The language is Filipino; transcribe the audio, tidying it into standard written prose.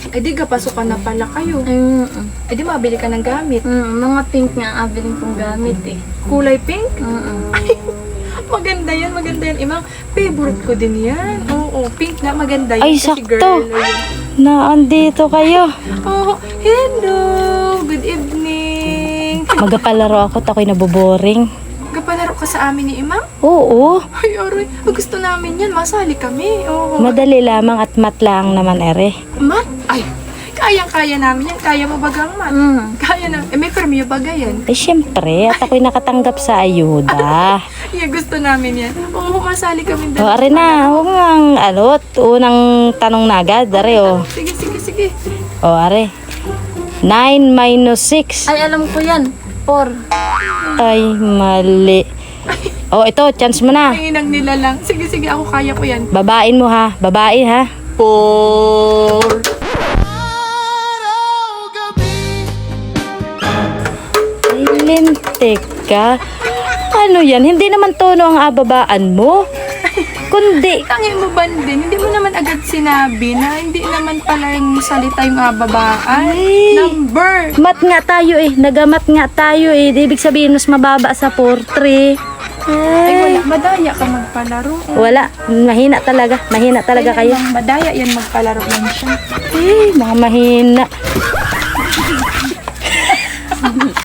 Ay di kapasukan na pala kayo. Ay, Ay di mabili ka ng gamit. mga pink nga ang abiling kong gamit eh. Kulay pink? Mm. Maganda yan, maganda yan. Imang, favorite ko din yan. Oo, pink nga, maganda yan. Ay, kasi sakto. girl yun. Naandito kayo. Oh, hello! Good evening! Magapalaro ako, ako'y naboboring. Kapalaro ka sa amin ni Imang? Oo, Ay, aray, gusto namin yan. Masali kami. Oo. madali lamang at matlang naman ere. Mat? Ay, kayang-kaya namin yan. Kaya mo bagang mat? Kaya na. Eh, may permyo baga yan. Eh syempre, at ako'y nakatanggap sa ayuda. Yeah, gusto namin yan. Oo, masali kami O, are na, huwag ngang alot. Unang tanong na agad, are o. Sige, sige, sige. O, are. 9 minus 6. Ay, alam ko yan. 4. Ay, mali. O, ito, chance mo na. Ang inang nila lang. Sige, sige, ako kaya ko yan. Babain mo ha, babae ha. 4. Ay, lintik ka. Ano yan? Hindi naman tono ang ababaan mo. Kundi, Tangin mo ba din? Hindi mo naman agad sinabi na hindi naman pala yung salita yung babaan. Ay. Number. mat nga tayo eh. Nagamat nga tayo eh. Ibig sabihin, mas mababa sa 4-3. Ay, wala. Madaya ka magpalaro. Wala. Mahina talaga. Mahina talaga kayo. Madaya yan magpalaro lang siya. Eh, mga mahina.